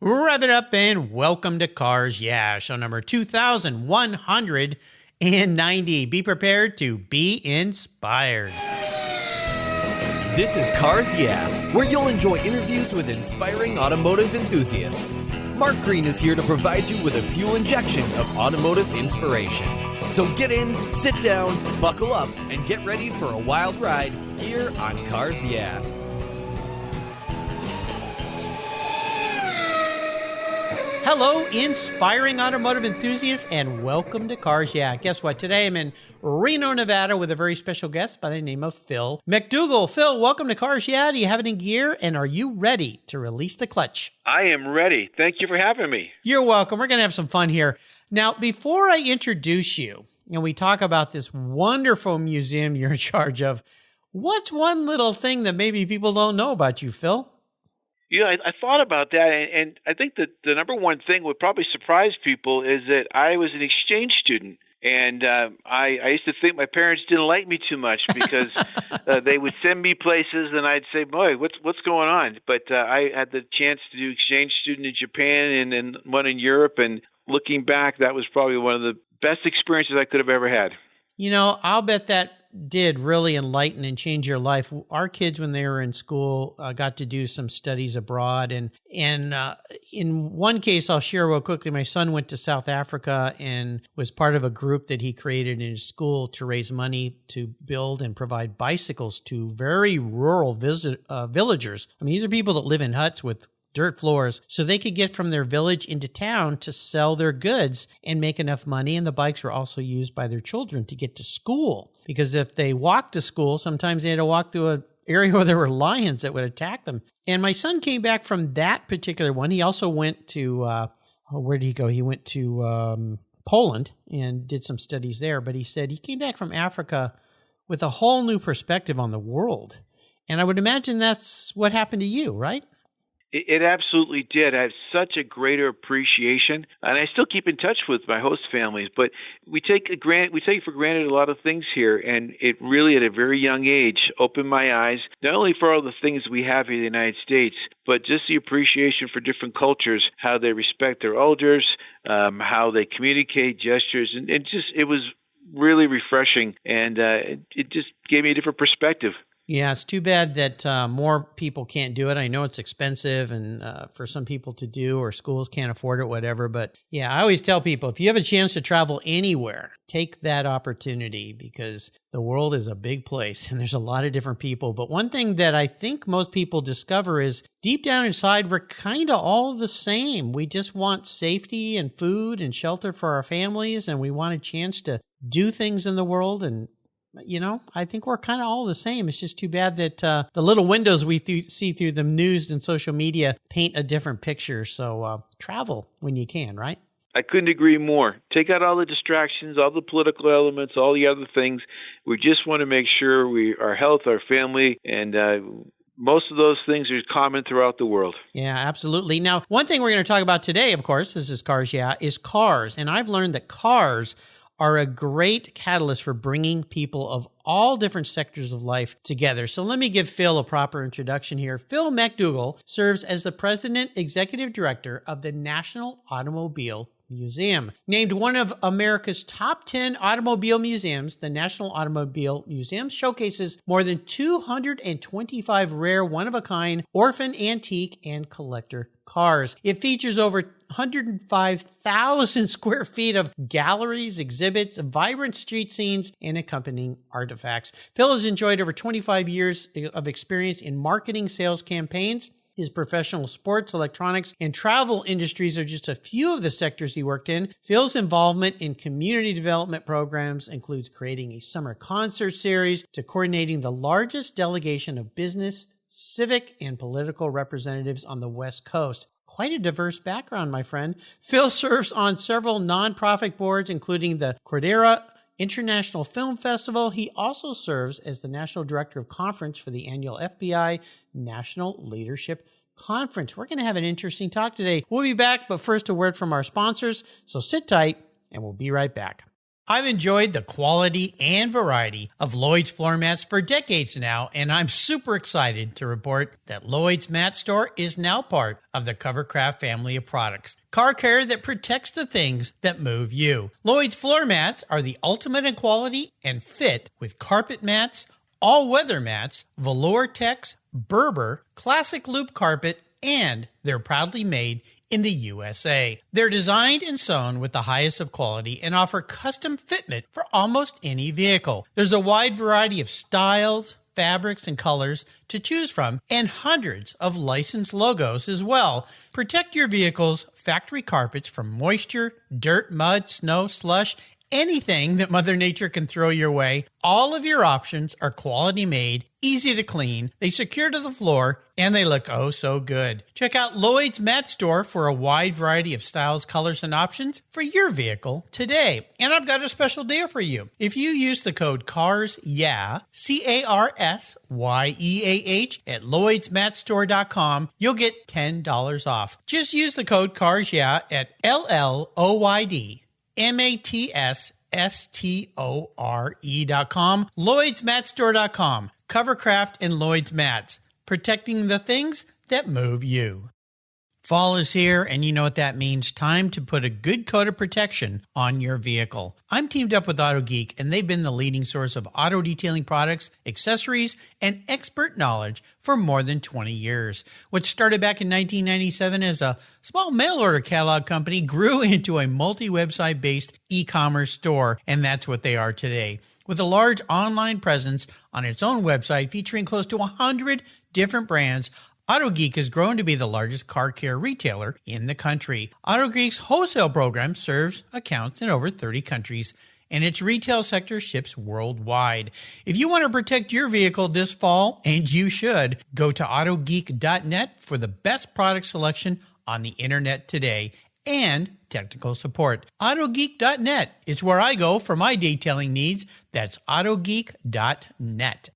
Rev it up and welcome to Cars Yeah, show number 2190. Be prepared to be inspired. This is Cars Yeah, where you'll enjoy interviews with inspiring automotive enthusiasts. Mark Green is here to provide you with a fuel injection of automotive inspiration. So get in, sit down, buckle up, and get ready for a wild ride here on Cars Yeah. Hello, inspiring automotive enthusiasts, and welcome to Cars Yeah. Guess what? Today I'm in Reno, Nevada with a very special guest by the name of Phil MacDougall. Phil, welcome to Cars Yeah. Do you have it in gear, and are you ready to release the clutch? I am ready. Thank you for having me. You're welcome. We're going to have some fun here. Now, before I introduce you, and we talk about this wonderful museum you're in charge of, what's one little thing that maybe people don't know about you, Phil? Yeah, I thought about that, and I think that the number one thing would probably surprise people is that I was an exchange student. And I used to think my parents didn't like me too much because they would send me places, and I'd say, "Boy, what's going on?" But I had the chance to do exchange student in Japan and one in Europe. And looking back, that was probably one of the best experiences I could have ever had. You know, I'll bet that did really enlighten and change your life. Our kids, when they were in school, got to do some studies abroad. And in one case, I'll share real quickly, my son went to South Africa and was part of a group that he created in his school to raise money to build and provide bicycles to very rural villagers. I mean, these are people that live in huts with dirt floors, so they could get from their village into town to sell their goods and make enough money. And the bikes were also used by their children to get to school, because if they walked to school, sometimes they had to walk through an area where there were lions that would attack them. And my son came back from that particular one. He also went to, where did he go? He went to Poland and did some studies there. But he said he came back from Africa with a whole new perspective on the world. And I would imagine that's what happened to you, right? It absolutely did. I have such a greater appreciation, and I still keep in touch with my host families. But we take for granted a lot of things here, and it really, at a very young age, opened my eyes not only for all the things we have here in the United States, but just the appreciation for different cultures, how they respect their elders, how they communicate, gestures, and it was really refreshing, and it just gave me a different perspective. Yeah, it's too bad that more people can't do it. I know it's expensive and for some people to do, or schools can't afford it, whatever. But yeah, I always tell people, if you have a chance to travel anywhere, take that opportunity, because the world is a big place and there's a lot of different people. But one thing that I think most people discover is deep down inside, we're kind of all the same. We just want safety and food and shelter for our families, and we want a chance to do things in the world. And you know, I think we're kind of all the same. It's just too bad that the little windows we see through the news and social media paint a different picture. So travel when you can, right? I couldn't agree more. Take out all the distractions, all the political elements, all the other things. We just want to make sure our health, our family, and most of those things are common throughout the world. Yeah, absolutely. Now, one thing we're going to talk about today, of course, this is Cars Yeah, is cars. And I've learned that cars are a great catalyst for bringing people of all different sectors of life together. So let me give Phil a proper introduction here. Phil MacDougall serves as the President Executive Director of the National Automobile Museum. Named one of America's top 10 automobile museums, the National Automobile Museum showcases more than 225 rare, one-of-a-kind, orphan, antique, and collector cars. It features over 105,000 square feet of galleries, exhibits, vibrant street scenes, and accompanying artifacts. Phil has enjoyed over 25 years of experience in marketing, sales campaigns. His professional sports, electronics, and travel industries are just a few of the sectors he worked in. Phil's involvement in community development programs includes creating a summer concert series to coordinating the largest delegation of business, civic, and political representatives on the West Coast. Quite a diverse background, my friend. Phil serves on several nonprofit boards, including the Cordera International Film Festival. He also serves as the National Director of Conference for the annual FBI National Leadership Conference. We're going to have an interesting talk today. We'll be back, but first a word from our sponsors. So sit tight and we'll be right back. I've enjoyed the quality and variety of Lloyd's floor mats for decades now, and I'm super excited to report that Lloyd's Mat Store is now part of the Covercraft family of products. Car care that protects the things that move you. Lloyd's floor mats are the ultimate in quality and fit with carpet mats, all-weather mats, velour techs, Berber, classic loop carpet, and they're proudly made in the USA. They're designed and sewn with the highest of quality and offer custom fitment for almost any vehicle. There's a wide variety of styles, fabrics, and colors to choose from, and hundreds of licensed logos as well. Protect your vehicle's factory carpets from moisture, dirt, mud, snow, slush, anything that Mother Nature can throw your way. All of your options are quality made, easy to clean, they secure to the floor, and they look oh so good. Check out Lloyd's Mat Store for a wide variety of styles, colors, and options for your vehicle today. And I've got a special deal for you. If you use the code CARSYEAH, CARSYEAH at LloydsMatStore.com, you'll get $10 off. Just use the code CARSYEAH at LLOYDMATSSTORE.com, LloydsMatStore.com, Covercraft and Lloyd's Mats, protecting the things that move you. Fall is here, and you know what that means. Time to put a good coat of protection on your vehicle. I'm teamed up with AutoGeek, and they've been the leading source of auto detailing products, accessories, and expert knowledge for more than 20 years. What started back in 1997 as a small mail-order catalog company grew into a multi-website based e-commerce store, and that's what they are today. With a large online presence on its own website featuring close to 100 different brands, AutoGeek has grown to be the largest car care retailer in the country. AutoGeek's wholesale program serves accounts in over 30 countries, and its retail sector ships worldwide. If you want to protect your vehicle this fall, and you should, go to autogeek.net for the best product selection on the internet today and technical support. Autogeek.net is where I go for my detailing needs. That's autogeek.net.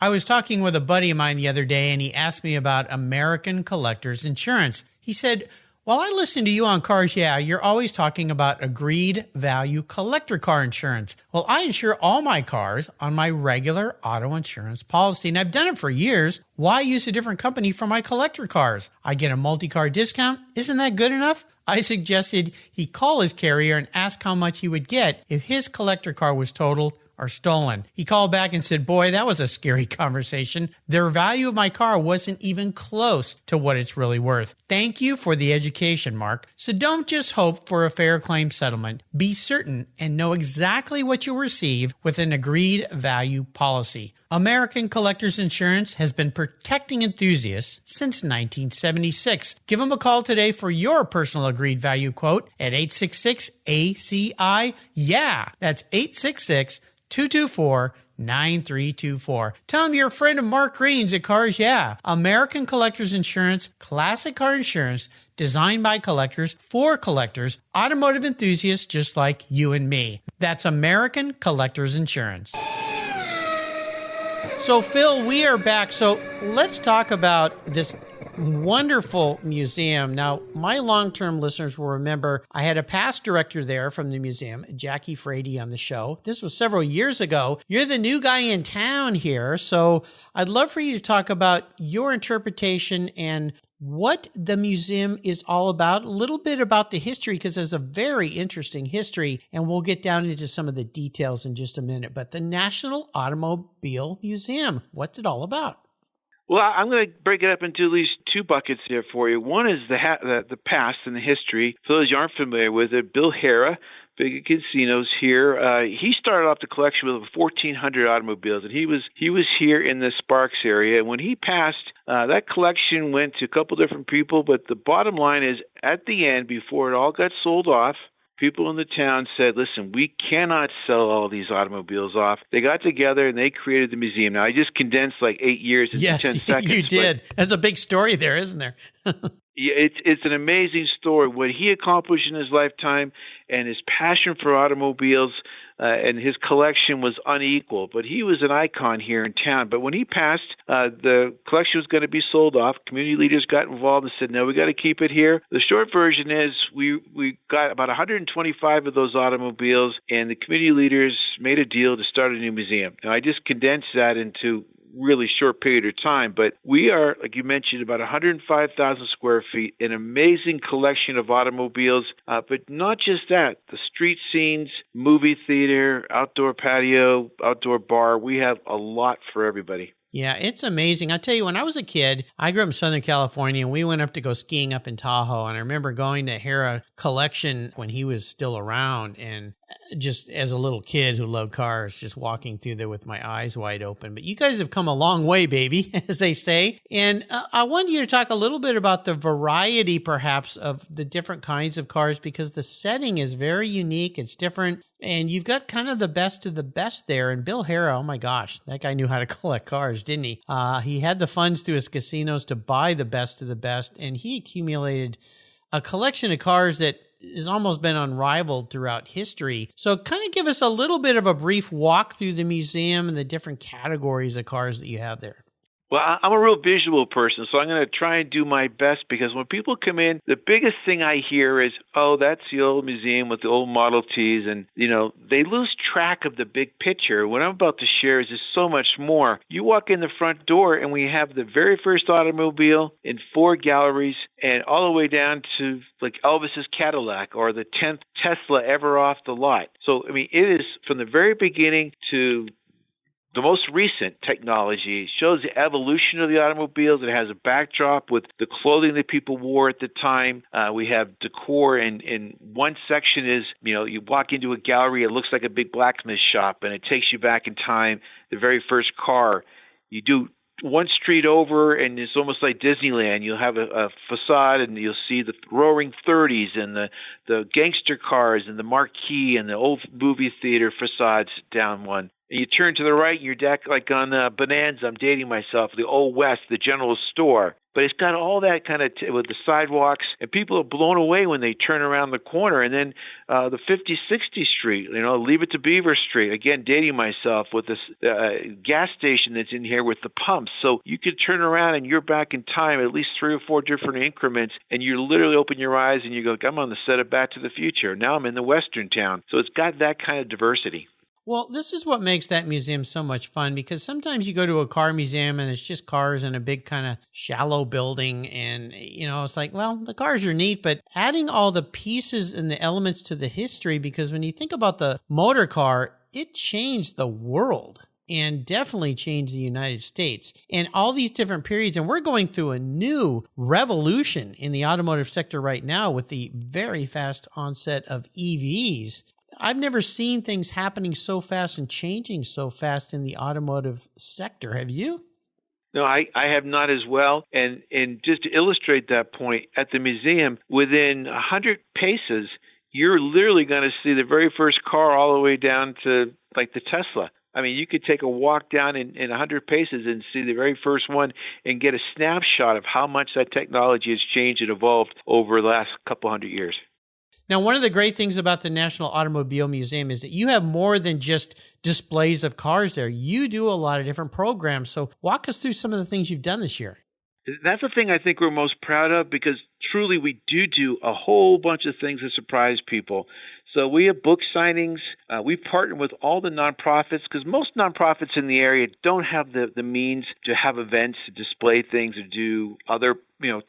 I was talking with a buddy of mine the other day, and he asked me about American Collectors Insurance. He said, while I listen to you on Cars Yeah, you're always talking about agreed value collector car insurance. Well, I insure all my cars on my regular auto insurance policy, and I've done it for years. Why use a different company for my collector cars? I get a multi-car discount. Isn't that good enough? I suggested he call his carrier and ask how much he would get if his collector car was totaled or stolen. He called back and said, boy, that was a scary conversation. The value of my car wasn't even close to what it's really worth. Thank you for the education, Mark. So don't just hope for a fair claim settlement. Be certain and know exactly what you'll receive with an agreed value policy. American Collectors Insurance has been protecting enthusiasts since 1976. Give them a call today for your personal agreed value quote at 866-ACI-YEAH. That's 866-224-9324. Tell them you're a friend of Mark Green's at Cars Yeah. American Collectors Insurance, classic car insurance, designed by collectors for collectors, automotive enthusiasts just like you and me. That's American Collectors Insurance. So, Phil, we are back. So let's talk about this wonderful museum. Now, my long-term listeners will remember I had a past director there from the museum, Jackie Frady, on the show. This was several years ago. You're the new guy in town here, so I'd love for you to talk about your interpretation and what the museum is all about, a little bit about the history, because there's a very interesting history, and we'll get down into some of the details in just a minute. But the National Automobile Museum, what's it all about? Well, I'm going to break it up into at least two buckets here for you. One is the past and the history. For those you aren't familiar with it, Bill Harrah, Big Casinos here. He started off the collection with over 1,400 automobiles, and he was here in the Sparks area. And when he passed, that collection went to a couple different people. But the bottom line is, at the end, before it all got sold off, people in the town said, listen, we cannot sell all these automobiles off. They got together and they created the museum. Now, I just condensed like 8 years into 10 seconds. You did. That's a big story there, isn't there? Yeah, it's an amazing story. What he accomplished in his lifetime and his passion for automobiles and his collection was unequal. But he was an icon here in town. But when he passed, the collection was going to be sold off. Community leaders got involved and said, no, we got to keep it here. The short version is we got about 125 of those automobiles, and the community leaders made a deal to start a new museum. Now, I just condensed that into really short period of time, but we are, like you mentioned, about 105,000 square feet, an amazing collection of automobiles, but not just that, the street scenes, movie theater, outdoor patio, outdoor bar, we have a lot for everybody. Yeah, it's amazing. I tell you, when I was a kid, I grew up in Southern California, and we went up to go skiing up in Tahoe. And I remember going to Hera Collection when he was still around, and just as a little kid who loved cars, just walking through there with my eyes wide open. But you guys have come a long way, baby, as they say. And I wanted you to talk a little bit about the variety, perhaps, of the different kinds of cars, because the setting is very unique. It's different. And you've got kind of the best of the best there. And Bill Hera, oh my gosh, that guy knew how to collect cars, didn't he? He had the funds through his casinos to buy the best of the best. And he accumulated a collection of cars that has almost been unrivaled throughout history. So kind of give us a little bit of a brief walk through the museum and the different categories of cars that you have there. Well, I'm a real visual person, so I'm going to try and do my best, because when people come in, the biggest thing I hear is, oh, that's the old museum with the old Model Ts, and, they lose track of the big picture. What I'm about to share is just so much more. You walk in the front door, and we have the very first automobile in 4 galleries, and all the way down to, like, Elvis's Cadillac or the 10th Tesla ever off the lot. So, it is from the very beginning to the most recent technology. It shows the evolution of the automobiles. It has a backdrop with the clothing that people wore at the time. We have decor, and one section is, you walk into a gallery, it looks like a big blacksmith shop, and it takes you back in time, the very first car. You do one street over, and it's almost like Disneyland. You'll have a facade, and you'll see the roaring 30s and the gangster cars and the marquee and the old movie theater facades down one. You turn to the right, and you're back like on Bonanza. I'm dating myself, the Old West, the general store. But it's got all that kind of with the sidewalks, and people are blown away when they turn around the corner. And then the 50, 60 Street, Leave It to Beaver Street. Again, dating myself, with this gas station that's in here with the pumps. So you could turn around and you're back in time at least 3 or 4 different increments, and you literally open your eyes and you go, I'm on the set of Back to the Future. Now I'm in the Western town. So it's got that kind of diversity. Well, this is what makes that museum so much fun, because sometimes you go to a car museum and it's just cars in a big kind of shallow building, and, it's like, well, the cars are neat, but adding all the pieces and the elements to the history, because when you think about the motor car, it changed the world and definitely changed the United States and all these different periods. And we're going through a new revolution in the automotive sector right now with the very fast onset of EVs. I've never seen things happening so fast and changing so fast in the automotive sector. Have you? No, I have not as well. And just to illustrate that point, at the museum, within 100 paces, you're literally going to see the very first car all the way down to, like, the Tesla. You could take a walk down in 100 paces and see the very first one and get a snapshot of how much that technology has changed and evolved over the last couple hundred years. Now, one of the great things about the National Automobile Museum is that you have more than just displays of cars there. You do a lot of different programs. So walk us through some of the things you've done this year. That's the thing I think we're most proud of, because truly we do a whole bunch of things that surprise people. So we have book signings. We partner with all the nonprofits, because most nonprofits in the area don't have the means to have events, to display things, or do other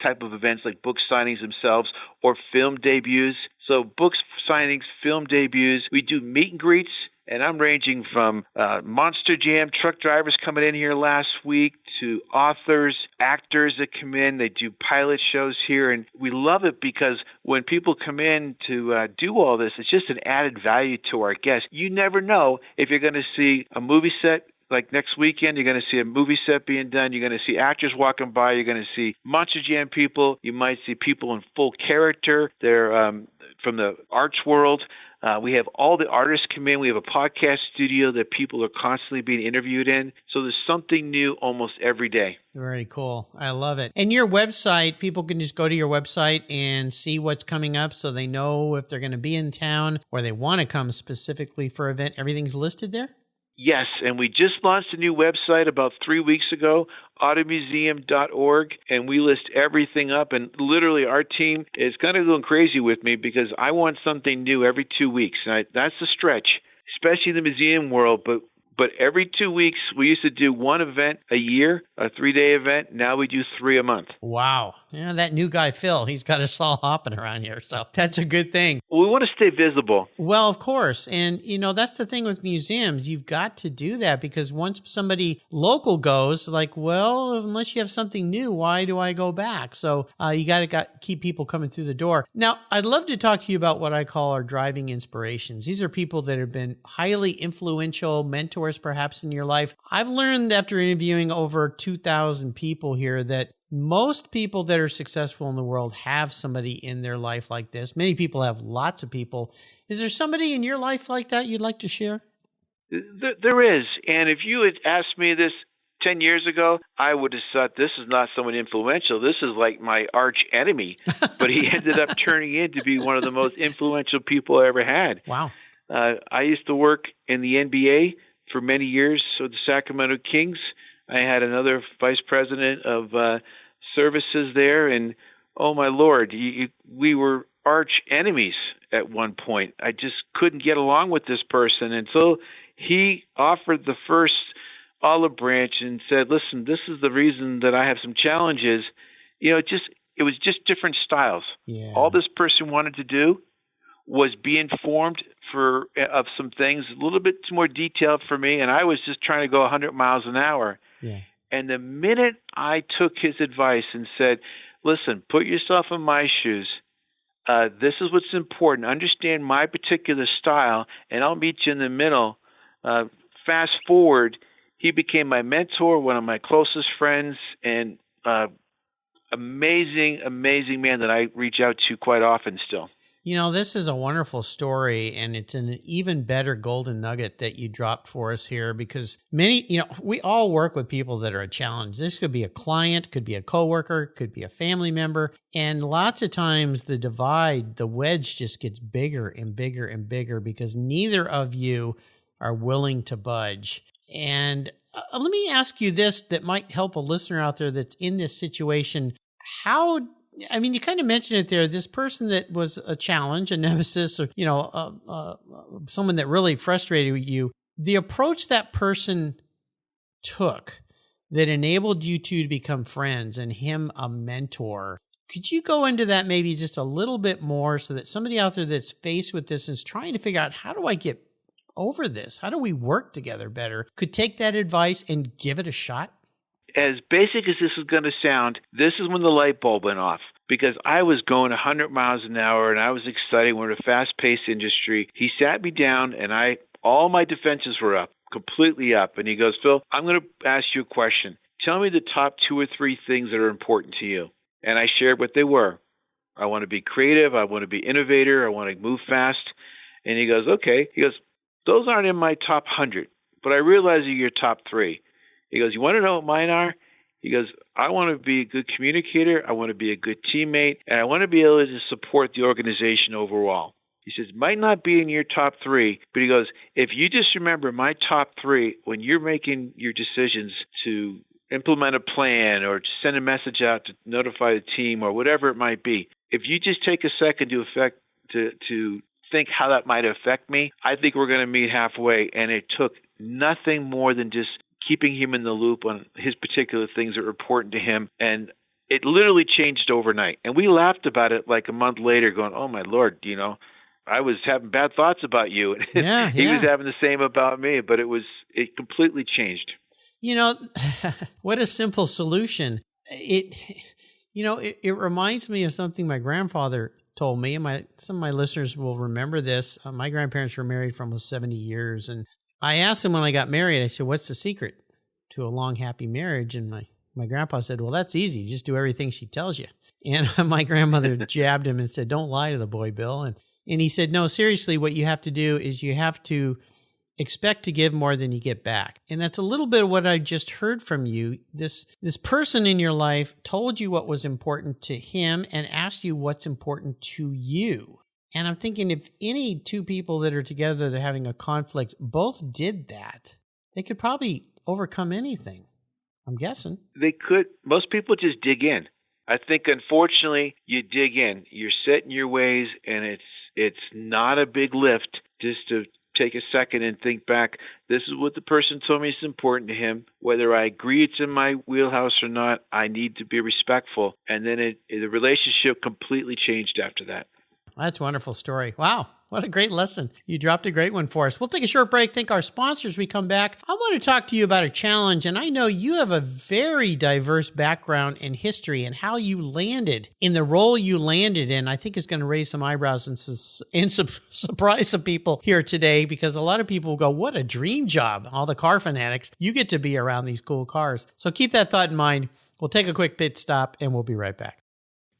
type of events like book signings themselves or film debuts. So books signings, film debuts. We do meet and greets. And I'm ranging from Monster Jam truck drivers coming in here last week to authors, actors that come in. They do pilot shows here. And we love it because when people come in to do all this, it's just an added value to our guests. You never know if you're going to see a movie set like next weekend, you're going to see a movie set being done. You're going to see actors walking by. You're going to see Monster Jam people. You might see people in full character. They're from the arts world. We have all the artists come in. We have a podcast studio that people are constantly being interviewed in. So there's something new almost every day. Very cool. I love it. And your website, people can just go to your website and see what's coming up so they know if they're going to be in town or they want to come specifically for an event. Everything's listed there? Yes, and we just launched a new website about 3 weeks ago, automuseum.org, and we list everything up. And literally, our team is kind of going crazy with me because I want something new every 2 weeks. And that's a stretch, especially in the museum world. But every 2 weeks, we used to do one event a year, a 3-day event. Now we do 3 a month. Wow. Yeah, that new guy, Phil, he's got us all hopping around here. So that's a good thing. Well, we want to stay visible. Well, of course. And, that's the thing with museums. You've got to do that because once somebody local goes, like, well, unless you have something new, why do I go back? So you got to keep people coming through the door. Now, I'd love to talk to you about what I call our driving inspirations. These are people that have been highly influential mentors, perhaps, in your life. I've learned after interviewing over 2,000 people here that most people that are successful in the world have somebody in their life like this. Many people have lots of people. Is there somebody in your life like that you'd like to share? There is. And if you had asked me this 10 years ago, I would have thought this is not someone influential. This is like my arch enemy. But he ended up turning in to be one of the most influential people I ever had. Wow. I used to work in the NBA for many years with the Sacramento Kings. I had another vice president of services there, and oh my Lord, we were arch enemies at one point. I just couldn't get along with this person until he offered the first olive branch and said, listen, this is the reason that I have some challenges. It was just different styles. Yeah. All this person wanted to do was be informed of some things a little bit more detailed for me, and I was just trying to go 100 miles an hour. Yeah. And the minute I took his advice and said, listen, put yourself in my shoes. This is what's important. Understand my particular style, and I'll meet you in the middle. Fast forward, he became my mentor, one of my closest friends, and amazing, amazing man that I reach out to quite often still. This is a wonderful story, and it's an even better golden nugget that you dropped for us here because we all work with people that are a challenge. This could be a client, could be a coworker, could be a family member. And lots of times the divide, the wedge just gets bigger and bigger and bigger because neither of you are willing to budge. And let me ask you this that might help a listener out there that's in this situation. You kind of mentioned it there, this person that was a challenge, a nemesis, or, someone that really frustrated you, the approach that person took that enabled you two to become friends and him a mentor. Could you go into that maybe just a little bit more so that somebody out there that's faced with this is trying to figure out, how do I get over this? How do we work together better? Could take that advice and give it a shot? As basic as this is going to sound, this is when the light bulb went off because I was going 100 miles an hour and I was excited. We're in a fast-paced industry. He sat me down and all my defenses were up, completely up. And he goes, Phil, I'm going to ask you a question. Tell me the top 2 or 3 things that are important to you. And I shared what they were. I want to be creative. I want to be innovator. I want to move fast. And he goes, okay. He goes, those aren't in my top 100, but I realize they're your top 3. He goes, you want to know what mine are? He goes, I want to be a good communicator. I want to be a good teammate. And I want to be able to support the organization overall. He says, might not be in your top 3, but he goes, if you just remember my top 3 when you're making your decisions to implement a plan or to send a message out to notify the team or whatever it might be, if you just take a second to think how that might affect me, I think we're going to meet halfway. And it took nothing more than just keeping him in the loop on his particular things that were important to him. And it literally changed overnight. And we laughed about it like a month later going, oh, my Lord, I was having bad thoughts about you. Yeah, he was having the same about me, but it completely changed. What a simple solution. It reminds me of something my grandfather told me, and some of my listeners will remember this. My grandparents were married for almost 70 years, and I asked him when I got married, I said, what's the secret to a long, happy marriage? And my grandpa said, well, that's easy. Just do everything she tells you. And my grandmother jabbed him and said, don't lie to the boy, Bill. And he said, no, seriously, what you have to do is you have to expect to give more than you get back. And that's a little bit of what I just heard from you. This person in your life told you what was important to him and asked you what's important to you. And I'm thinking if any two people that are together that are having a conflict both did that, they could probably overcome anything. I'm guessing. They could. Most people just dig in. I think, unfortunately, you dig in. You're set in your ways, and it's not a big lift just to take a second and think back. This is what the person told me is important to him. Whether I agree it's in my wheelhouse or not, I need to be respectful. And then the relationship completely changed after that. That's a wonderful story. Wow. What a great lesson. You dropped a great one for us. We'll take a short break. Thank our sponsors. We come back. I want to talk to you about a challenge. And I know you have a very diverse background in history and how you landed in the role you landed in. I think is going to raise some eyebrows and surprise some people here today, because a lot of people will go, what a dream job. All the car fanatics, you get to be around these cool cars. So keep that thought in mind. We'll take a quick pit stop and we'll be right back.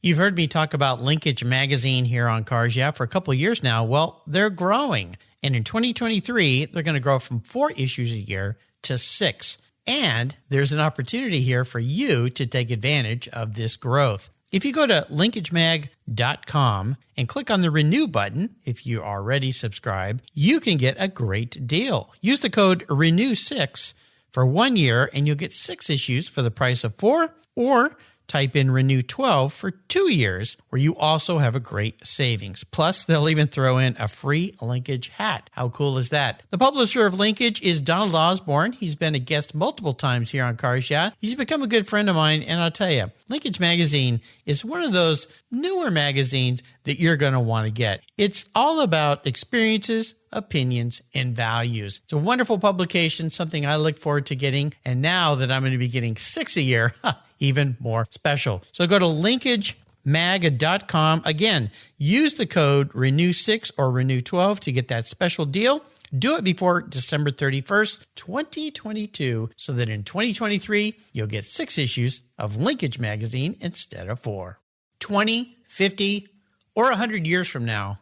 You've heard me talk about Linkage Magazine here on Cars Yeah for a couple of years now. Well, they're growing. And in 2023, they're going to grow from 4 issues a year to 6. And there's an opportunity here for you to take advantage of this growth. If you go to linkagemag.com and click on the Renew button, if you already subscribe, you can get a great deal. Use the code RENEW6 for 1 year and you'll get 6 issues for the price of 4, or type in Renew 12 for 2 years, where you also have a great savings. Plus, they'll even throw in a free Linkage hat. How cool is that? The publisher of Linkage is Donald Osborne. He's been a guest multiple times here on Cars Yeah. He's become a good friend of mine, and I'll tell you, Linkage Magazine is one of those newer magazines that you're going to want to get. It's all about experiences, opinions, and values. It's a wonderful publication, something I look forward to getting. And now that I'm going to be getting 6 a year, even more special. So go to linkagemag.com. Again, use the code RENEW6 or RENEW12 to get that special deal. Do it before December 31st, 2022, so that in 2023, you'll get 6 issues of Linkage Magazine instead of 4. 20, 50, or 100 years from now,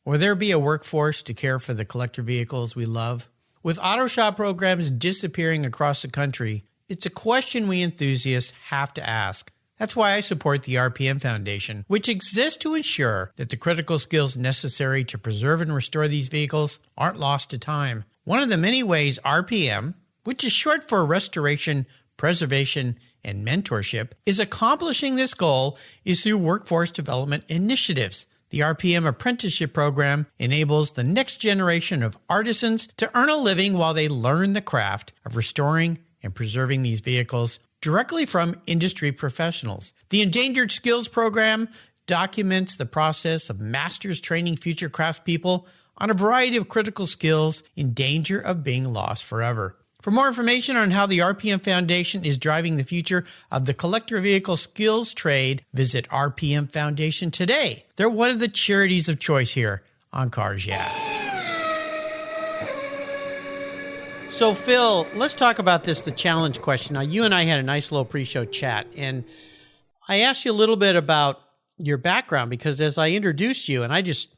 will there be a workforce to care for the collector vehicles we love? With auto shop programs disappearing across the country, it's a question we enthusiasts have to ask. That's why I support the RPM Foundation, which exists to ensure that the critical skills necessary to preserve and restore these vehicles aren't lost to time. One of the many ways RPM, which is short for Restoration, Preservation, and Mentorship, is accomplishing this goal is through workforce development initiatives. The RPM Apprenticeship Program enables the next generation of artisans to earn a living while they learn the craft of restoring and preserving these vehicles directly from industry professionals. The Endangered Skills Program documents the process of masters training future craftspeople on a variety of critical skills in danger of being lost forever. For more information on how the RPM Foundation is driving the future of the collector vehicle skills trade, visit RPM Foundation today. They're one of the charities of choice here on Cars Yeah. So, Phil, let's talk about the challenge question. Now, you and I had a nice little pre-show chat, and I asked you a little bit about your background, because as I introduced you, and I just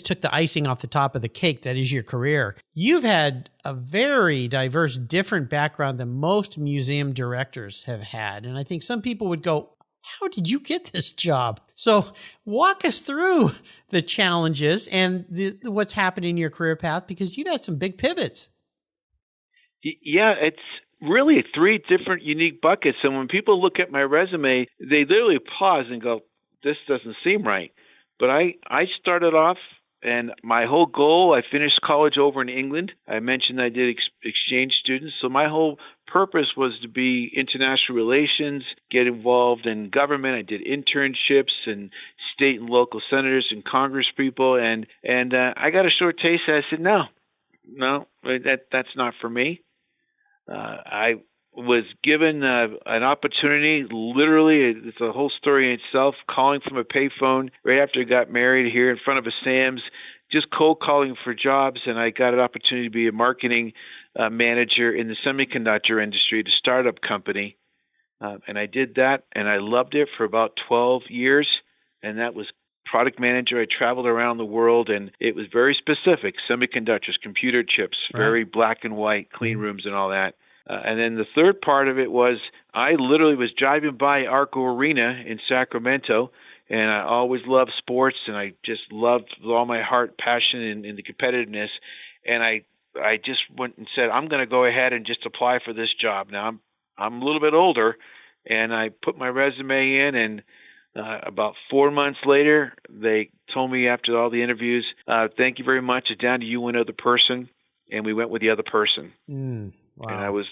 took the icing off the top of the cake, that is your career. You've had a very diverse, different background than most museum directors have had. And I think some people would go, how did you get this job? So walk us through the challenges and what's happened in your career path, because you've had some big pivots. Yeah, it's really 3 different unique buckets. And when people look at my resume, they literally pause and go, this doesn't seem right. But I started off, and my whole goal, I finished college over in England. I mentioned I did exchange students. So my whole purpose was to be international relations, get involved in government. I did internships and state and local senators and congress people. And I got a short taste. I said, no, that's not for me. I was given an opportunity, literally, it's a whole story in itself, calling from a payphone right after I got married here in front of a Sam's, just cold calling for jobs, and I got an opportunity to be a marketing manager in the semiconductor industry at a startup company. And I did that, and I loved it for about 12 years, and that was product manager. I traveled around the world, and it was very specific, semiconductors, computer chips, very black and white, clean rooms and all that. And then the third part of it was I literally was driving by Arco Arena in Sacramento, and I always loved sports, and I just loved with all my heart, passion, and the competitiveness. And I just went and said, I'm going to go ahead and just apply for this job. Now, I'm a little bit older, and I put my resume in, and about 4 months later, they told me after all the interviews, thank you very much. It's down to you, one other person. And we went with the other person. Wow. And I was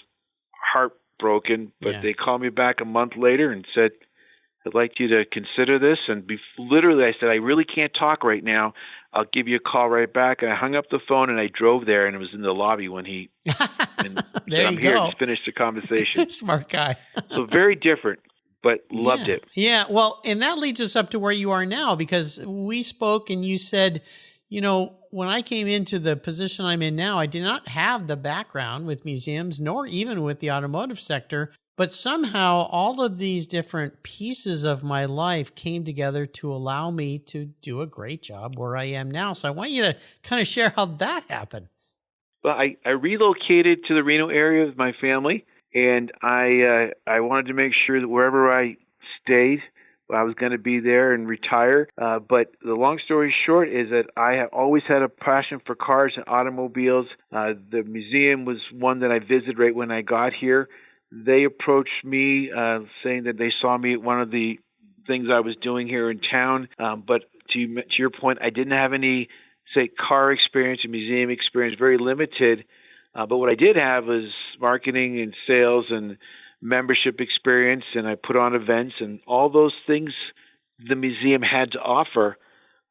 heartbroken, but they called me back a month later and said, I'd like you to consider this. And literally, I said, I really can't talk right now. I'll give you a call right back. And I hung up the phone, and I drove there, and it was in the lobby when he and there said, you I'm here go. to finish the conversation. Smart guy. So very different, but loved it. Yeah. Well, and that leads us up to where you are now, because we spoke and you said, when I came into the position I'm in now, I did not have the background with museums, nor even with the automotive sector. But somehow all of these different pieces of my life came together to allow me to do a great job where I am now. So I want you to kind of share how that happened. Well, I relocated to the Reno area with my family, and I wanted to make sure that wherever I stayed, I was going to be there and retire. But the long story short is that I have always had a passion for cars and automobiles. The museum was one that I visited right when I got here. They approached me saying that they saw me at one of the things I was doing here in town. But to your point, I didn't have any, say, car experience and museum experience, very limited. But what I did have was marketing and sales and membership experience, and I put on events and all those things the museum had to offer.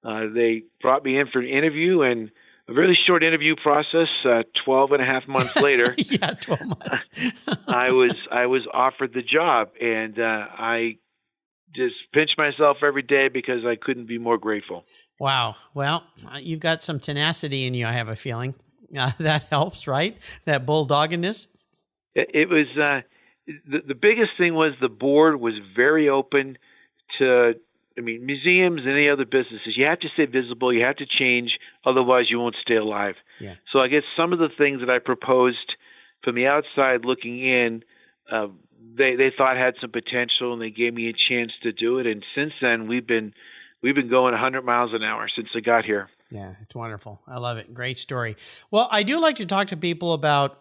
They brought me in for an interview, and a really short interview process, 12 and a half months later. 12 months. I was offered the job, and I just pinched myself every day because I couldn't be more grateful. Wow. Well, you've got some tenacity in you, I have a feeling. That helps, right? That bulldoggedness. It was the biggest thing was the board was very open to, museums and any other businesses. You have to stay visible. You have to change. Otherwise, you won't stay alive. Yeah. So I guess some of the things that I proposed from the outside looking in, they thought had some potential, and they gave me a chance to do it. And since then, we've been going 100 miles an hour since I got here. Yeah, it's wonderful. I love it. Great story. Well, I do like to talk to people about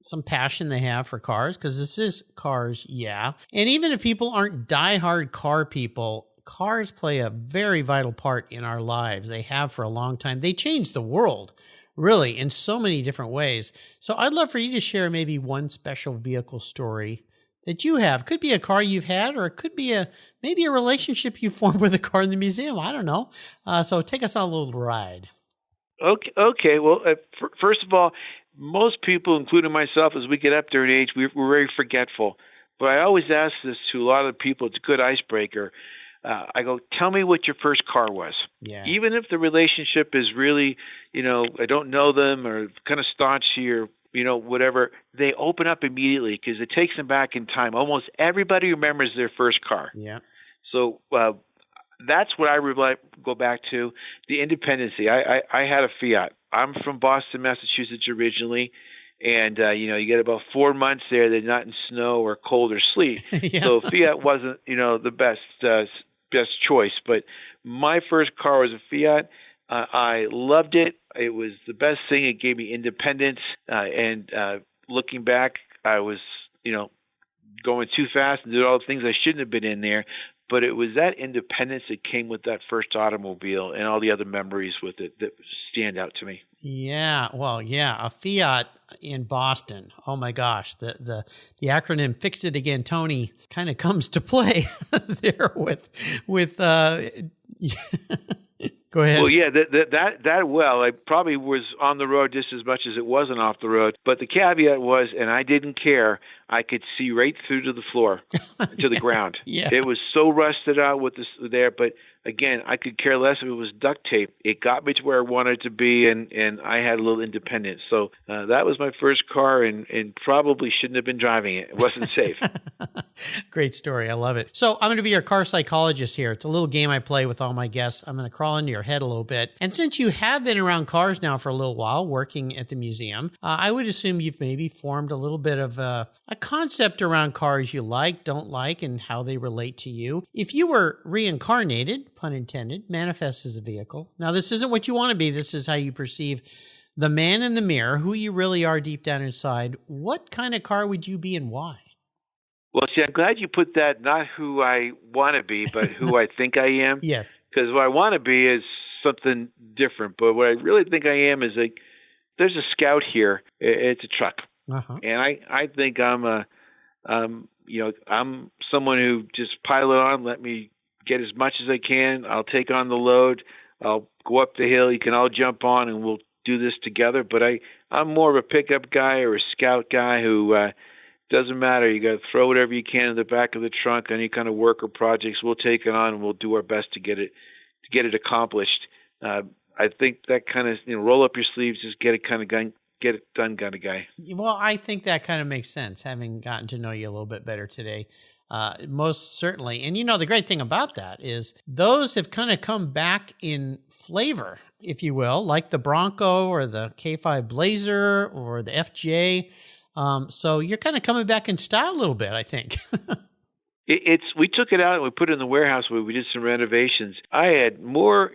some passion they have for cars, because this is Cars Yeah. And even if people aren't diehard car people, cars play a very vital part in our lives. They have for a long time. They change the world, really, in so many different ways. So I'd love for you to share maybe one special vehicle story that you have. Could be a car you've had, or it could be maybe a relationship you formed with a car in the museum. I don't know. So take us on a little ride. Okay. Well, first of all, most people, including myself, as we get up there in age, we're very forgetful. But I always ask this to a lot of people. It's a good icebreaker. I go, tell me what your first car was. Yeah. Even if the relationship is really, I don't know them or kind of staunchy or, whatever, they open up immediately because it takes them back in time. Almost everybody remembers their first car. Yeah. So that's what I would like to go back to, the independency. I had a Fiat. I'm from Boston, Massachusetts originally, and you get about 4 months there. They're not in snow or cold or sleet. Yeah. So Fiat wasn't the best choice. But my first car was a Fiat. I loved it. It was the best thing. It gave me independence. And looking back, I was going too fast and did all the things I shouldn't have been in there. But it was that independence that came with that first automobile and all the other memories with it that stand out to me. Yeah. Well, yeah. A Fiat in Boston. Oh my gosh. The acronym Fix It Again, Tony, kind of comes to play there with Go ahead. Well, yeah, I probably was on the road just as much as it wasn't off the road. But the caveat was, and I didn't care, I could see right through to the floor, to the ground. Yeah. It was so rusted out with this there, but again, I could care less if it was duct tape. It got me to where I wanted to be, and I had a little independence. So that was my first car, and probably shouldn't have been driving it. It wasn't safe. Great story. I love it. So I'm going to be your car psychologist here. It's a little game I play with all my guests. I'm going to crawl into your head a little bit. And since you have been around cars now for a little while, working at the museum, I would assume you've maybe formed a little bit of a concept around cars you like, don't like, and how they relate to you. If you were reincarnated, pun intended, manifest as a vehicle. Now, this isn't what you want to be. This is how you perceive the man in the mirror, who you really are deep down inside. What kind of car would you be and why? Well, see, I'm glad you put that, not who I want to be, but who I think I am. Yes. Because what I want to be is something different. But what I really think I am is like, there's a Scout here. It's a truck. Uh-huh. And I think I'm I'm someone who just pile it on, let me get as much as I can. I'll take on the load. I'll go up the hill. You can all jump on and we'll do this together. But I'm more of a pickup guy or a Scout guy who doesn't matter. You got to throw whatever you can in the back of the trunk, any kind of work or projects. We'll take it on and we'll do our best to get it accomplished. I think that kind of, roll up your sleeves, just get it done kind of guy. Well, I think that kind of makes sense, having gotten to know you a little bit better today. Most certainly. And the great thing about that is those have kind of come back in flavor, if you will, like the Bronco or the K5 Blazer or the FJ. So you're kind of coming back in style a little bit, I think. We took it out and we put it in the warehouse where we did some renovations. I had more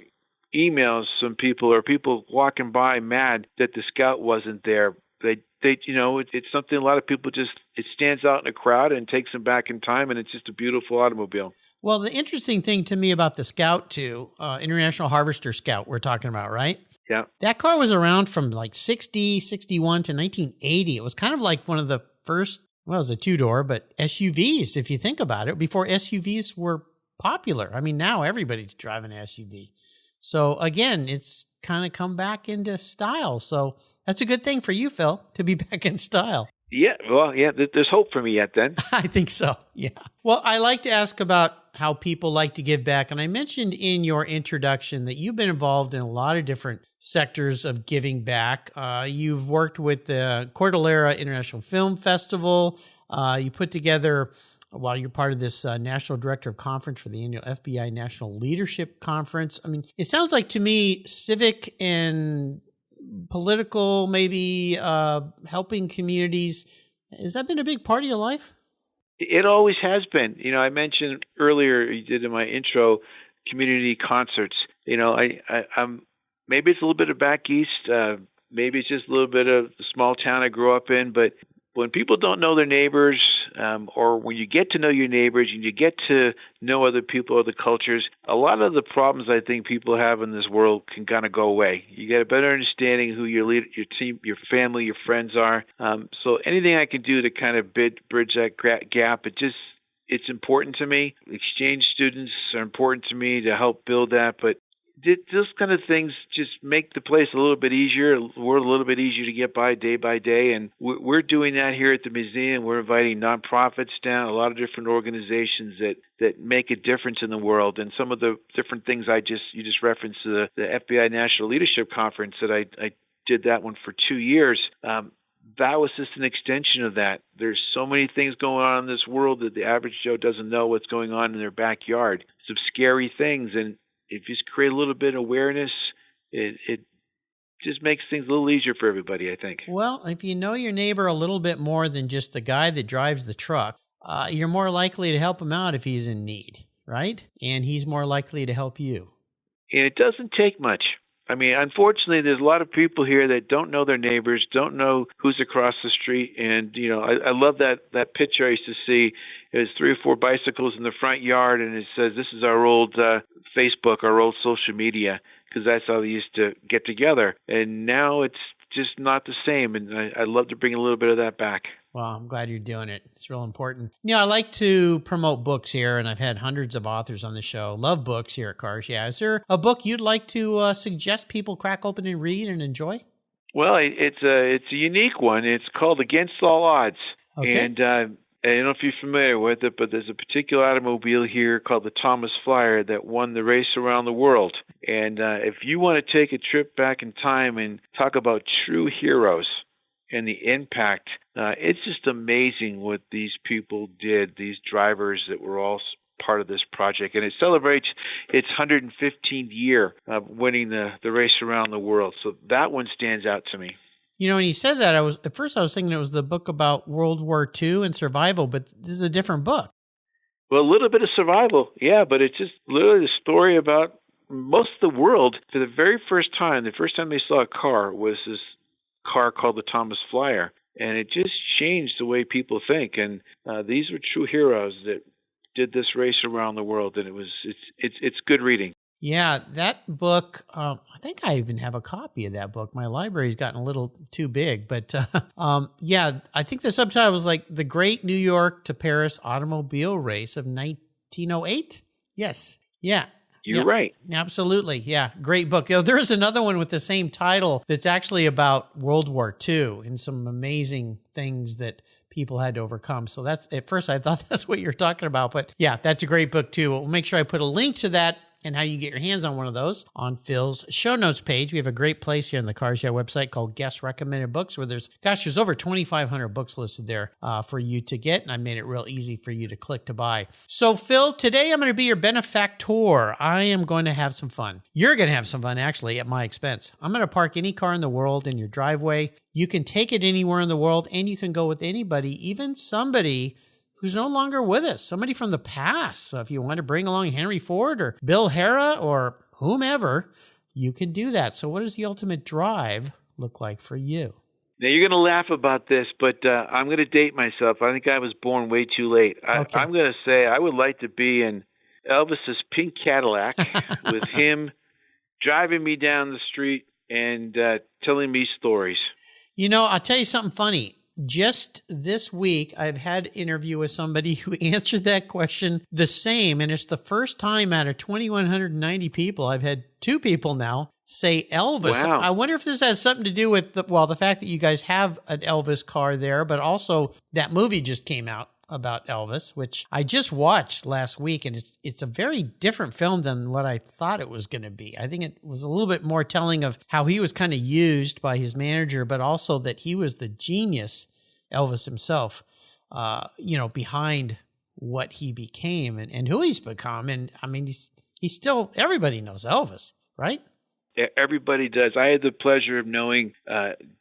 emails from people or people walking by mad that the Scout wasn't there. It's something a lot of people it stands out in a crowd and takes them back in time, and it's just a beautiful automobile. Well, the interesting thing to me about the Scout too, International Harvester Scout we're talking about, right? Yeah. That car was around from like 60, 61 to 1980. It was kind of like one of the first, well, it was a two-door, but SUVs, if you think about it, before SUVs were popular. I mean, now everybody's driving an SUV. So again, it's kind of come back into style. So that's a good thing for you, Phil, to be back in style. Yeah, well, yeah, there's hope for me yet then. I think so, yeah. Well, I like to ask about how people like to give back. And I mentioned in your introduction that you've been involved in a lot of different sectors of giving back. You've worked with the Cordillera International Film Festival. You put together, while you're part of this National Director of Conference for the annual FBI National Leadership Conference. I mean, it sounds like to me civic and political, maybe helping communities. Has that been a big part of your life? It always has been. I mentioned earlier, you did in my intro, community concerts. I'm maybe it's a little bit of back east. Maybe it's just a little bit of the small town I grew up in. But when people don't know their neighbors, or when you get to know your neighbors and you get to know other people, other cultures, a lot of the problems I think people have in this world can kind of go away. You get a better understanding who your leader, your team, your family, your friends are. So anything I can do to kind of bridge that gap, it's important to me. Exchange students are important to me to help build that, but those kind of things just make the place a little bit easier, the world a little bit easier to get by day. And we're doing that here at the museum. We're inviting nonprofits down, a lot of different organizations that make a difference in the world. And some of the different things you just referenced, the FBI National Leadership Conference that I did that one for 2 years. That was just an extension of that. There's so many things going on in this world that the average Joe doesn't know what's going on in their backyard. Some scary things, and if you just create a little bit of awareness, it just makes things a little easier for everybody, I think. Well, if you know your neighbor a little bit more than just the guy that drives the truck, you're more likely to help him out if he's in need, right? And he's more likely to help you. And it doesn't take much. I mean, unfortunately, there's a lot of people here that don't know their neighbors, don't know who's across the street. And, I love that picture I used to see. There's 3 or 4 bicycles in the front yard, and it says, this is our old Facebook, our old social media, because that's how they used to get together. And now it's just not the same. And I'd love to bring a little bit of that back. Well, I'm glad you're doing it. It's real important. I like to promote books here, and I've had hundreds of authors on the show. Love books here at Cars. Yeah. Is there a book you'd like to suggest people crack open and read and enjoy? Well, it's a unique one. It's called Against All Odds. Okay. And I don't know if you're familiar with it, but there's a particular automobile here called the Thomas Flyer that won the race around the world. And if you want to take a trip back in time and talk about true heroes and the impact, it's just amazing what these people did, these drivers that were all part of this project. And it celebrates its 115th year of winning the race around the world. So that one stands out to me. You know, when you said that, at first I was thinking it was the book about World War II and survival, but this is a different book. Well, a little bit of survival, yeah, but it's just literally the story about most of the world. For the very first time, the first time they saw a car was this car called the Thomas Flyer, and it just changed the way people think. And these were true heroes that did this race around the world, and it's good reading. Yeah, that book, I think I even have a copy of that book. My library's gotten a little too big, but yeah, I think the subtitle was like The Great New York to Paris Automobile Race of 1908. Yes. Yeah. You're right. Absolutely. Yeah. Great book. You know, there is another one with the same title that's actually about World War II and some amazing things that people had to overcome. So that's, at first I thought that's what you're talking about, but yeah, that's a great book too. We'll make sure I put a link to that and how you can get your hands on one of those on Phil's show notes page. We have a great place here on the Cars Yeah website called Guest Recommended Books, where there's over 2,500 books listed there for you to get, and I made it real easy for you to click to buy. So Phil, today I'm going to be your benefactor. I am going to have some fun. You're going to have some fun, actually, at my expense. I'm going to park any car in the world in your driveway. You can take it anywhere in the world, and you can go with anybody, even somebody who's no longer with us, somebody from the past. So if you want to bring along Henry Ford or Bill Hara or whomever, you can do that. So what does the ultimate drive look like for you? Now, you're going to laugh about this, but I'm going to date myself. I think I was born way too late. Okay. I'm going to say I would like to be in Elvis's pink Cadillac with him driving me down the street and telling me stories. You know, I'll tell you something funny. Just this week, I've had an interview with somebody who answered that question the same, and it's the first time out of 2,190 people, I've had two people now say Elvis. Wow. I wonder if this has something to do with, the fact that you guys have an Elvis car there, but also that movie just came out about Elvis, which I just watched last week, and it's a very different film than what I thought it was going to be. I think it was a little bit more telling of how he was kind of used by his manager, but also that he was the genius, Elvis himself, behind what he became and who he's become. And I mean, he's still, everybody knows Elvis, right? Everybody does. I had the pleasure of knowing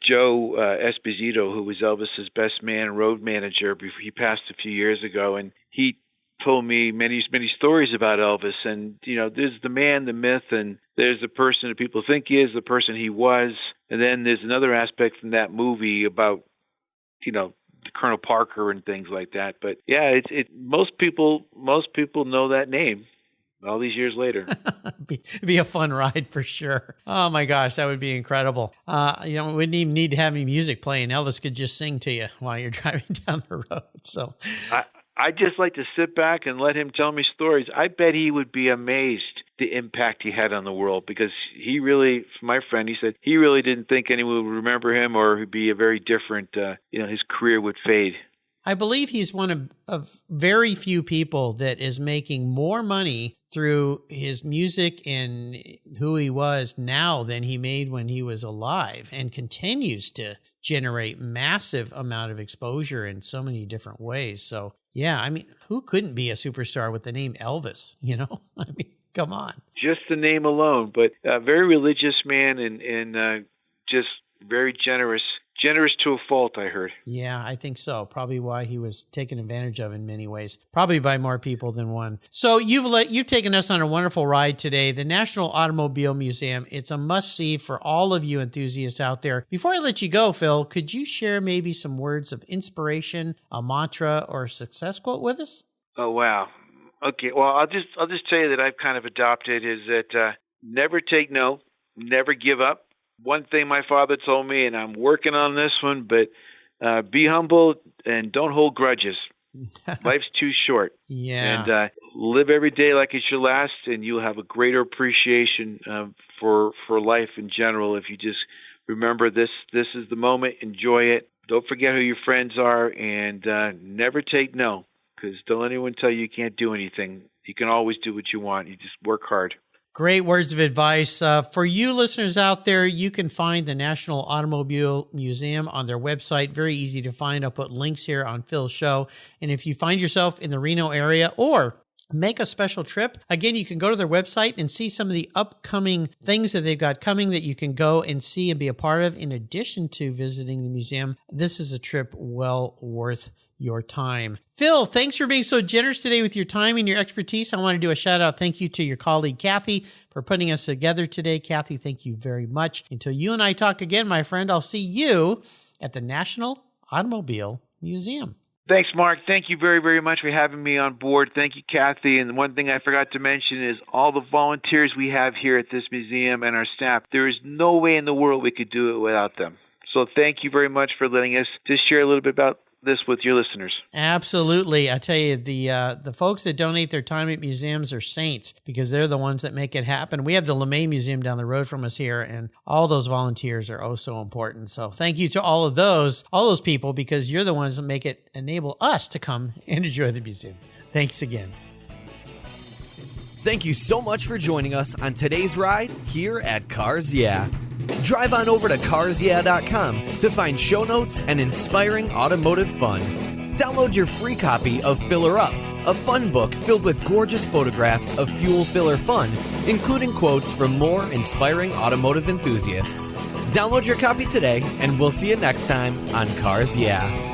Joe Esposito, who was Elvis's best man, road manager, before he passed a few years ago, and he told me many stories about Elvis. And there's the man, the myth, and there's the person that people think he is, the person he was, and then there's another aspect from that movie about Colonel Parker and things like that. But yeah, most people know that name all these years later. be a fun ride for sure. Oh my gosh, that would be incredible. We wouldn't even need to have any music playing. Elvis could just sing to you while you're driving down the road. So I just like to sit back and let him tell me stories. I bet he would be amazed the impact he had on the world, because he really, my friend, he said he really didn't think anyone would remember him, or he'd be a very different, his career would fade. I believe he's one of very few people that is making more money through his music and who he was now than he made when he was alive, and continues to generate massive amount of exposure in so many different ways. So yeah, I mean, who couldn't be a superstar with the name Elvis? I mean, come on. Just the name alone, but a very religious man and just very generous to a fault, I heard. Yeah, I think so. Probably why he was taken advantage of in many ways, probably by more people than one. So you've taken us on a wonderful ride today. The National Automobile Museum, it's a must-see for all of you enthusiasts out there. Before I let you go, Phil, could you share maybe some words of inspiration, a mantra, or a success quote with us? Oh, wow. Okay, well, I'll just tell you that I've kind of adopted is that never take no, never give up. One thing my father told me, and I'm working on this one, but be humble and don't hold grudges. Life's too short. Yeah. And live every day like it's your last, and you'll have a greater appreciation for life in general if you just remember this is the moment, enjoy it, Don't forget who your friends are, and never take no, because don't let anyone tell you you can't do anything. You can always do what you want. You just work hard. Great words of advice. For you listeners out there, you can find the National Automobile Museum on their website. Very easy to find. I'll put links here on Phil's show. And if you find yourself in the Reno area or make a special trip, again, you can go to their website and see some of the upcoming things that they've got coming that you can go and see and be a part of. In addition to visiting the museum, this is a trip well worth your time. Phil, thanks for being so generous today with your time and your expertise. I want to do a shout out thank you to your colleague, Kathy, for putting us together today. Kathy, thank you very much. Until you and I talk again, my friend, I'll see you at the National Automobile Museum. Thanks, Mark. Thank you very, very much for having me on board. Thank you, Kathy. And one thing I forgot to mention is all the volunteers we have here at this museum and our staff. There is no way in the world we could do it without them. So thank you very much for letting us just share a little bit about this with your listeners. Absolutely. I tell you, the folks that donate their time at museums are saints because they're the ones that make it happen. We have the LeMay Museum down the road from us here, and all those volunteers are oh so important. So thank you to all of those people, because you're the ones that make it enable us to come and enjoy the museum. Thanks again. Thank you so much for joining us on today's ride here at Cars Yeah. Drive on over to carsyeah.com to find show notes and inspiring automotive fun. Download your free copy of Filler Up, a fun book filled with gorgeous photographs of fuel filler fun, including quotes from more inspiring automotive enthusiasts. Download your copy today, and we'll see you next time on Cars Yeah.